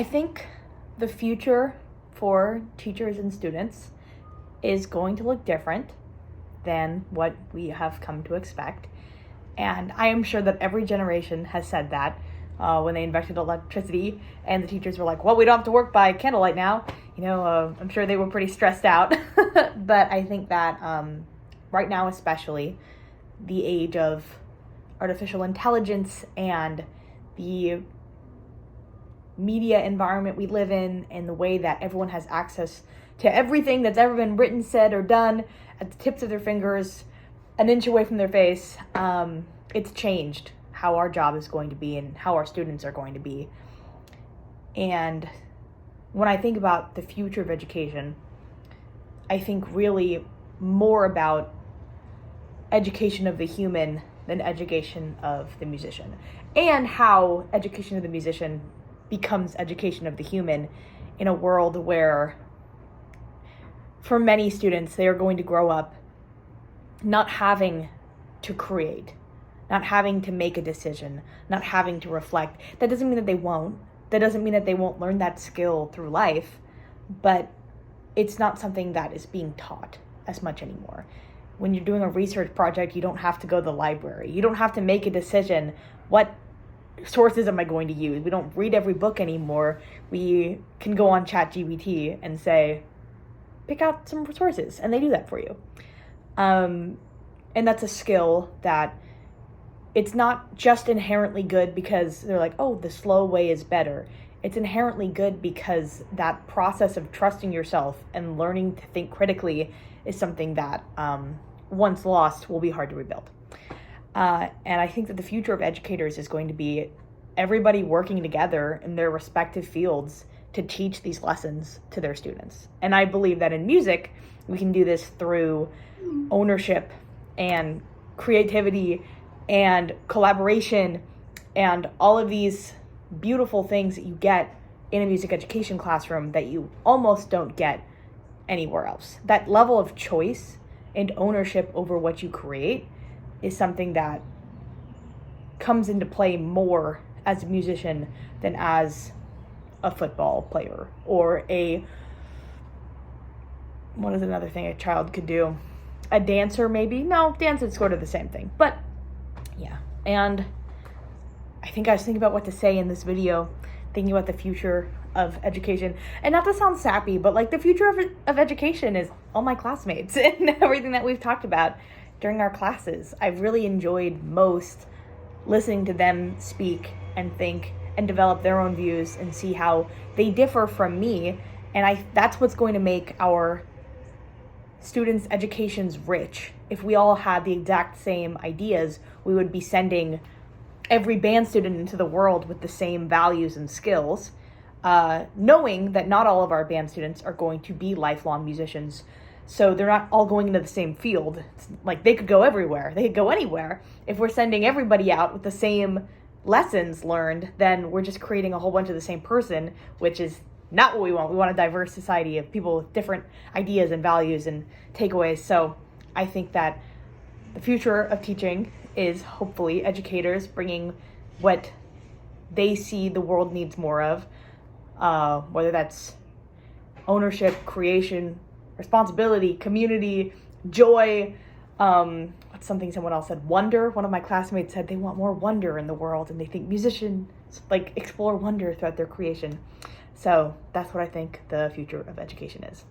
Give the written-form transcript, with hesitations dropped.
I think the future for teachers and students is going to look different than what we have come to expect. And I am sure that every generation has said that when they invented electricity and the teachers were like, well, we don't have to work by candlelight now. I'm sure they were pretty stressed out. But I think that right now, especially, the age of artificial intelligence and the media environment we live in and the way that everyone has access to everything that's ever been written, said, or done at the tips of their fingers, an inch away from their face, it's changed how our job is going to be and how our students are going to be. And when I think about the future of education, I think really more about education of the human than education of the musician, and how education of the musician becomes education of the human in a world where, for many students, they are going to grow up not having to create, not having to make a decision, not having to reflect. That doesn't mean that they won't. That doesn't mean that they won't learn that skill through life, but it's not something that is being taught as much anymore. When you're doing a research project, you don't have to go to the library. You don't have to make a decision. What sources am I going to use? We don't read every book anymore. We can go on ChatGPT and say, pick out some sources, and they do that for you. And that's a skill that it's not just inherently good because they're like, oh, the slow way is better. It's inherently good because that process of trusting yourself and learning to think critically is something that once lost will be hard to rebuild. And I think that the future of educators is going to be everybody working together in their respective fields to teach these lessons to their students. And I believe that in music, we can do this through ownership and creativity and collaboration and all of these beautiful things that you get in a music education classroom that you almost don't get anywhere else. That level of choice and ownership over what you create is something that comes into play more as a musician than as a football player or what is another thing a child could do? A dancer, maybe? No, dance is sort of the same thing. But yeah, and I think I was thinking about what to say in this video, thinking about the future of education. And not to sound sappy, but like the future of education is all my classmates and everything that we've talked about during our classes. I've really enjoyed most listening to them speak and think and develop their own views and see how they differ from me. And that's what's going to make our students' educations rich. If we all had the exact same ideas, we would be sending every band student into the world with the same values and skills, knowing that not all of our band students are going to be lifelong musicians. So they're not all going into the same field. It's like they could go everywhere. They could go anywhere. If we're sending everybody out with the same lessons learned, then we're just creating a whole bunch of the same person, which is not what we want. We want a diverse society of people with different ideas and values and takeaways. So I think that the future of teaching is hopefully educators bringing what they see the world needs more of, whether that's ownership, creation, responsibility, community, joy. What's something someone else said? Wonder. One of my classmates said they want more wonder in the world, and they think musicians like explore wonder throughout their creation. So that's what I think the future of education is.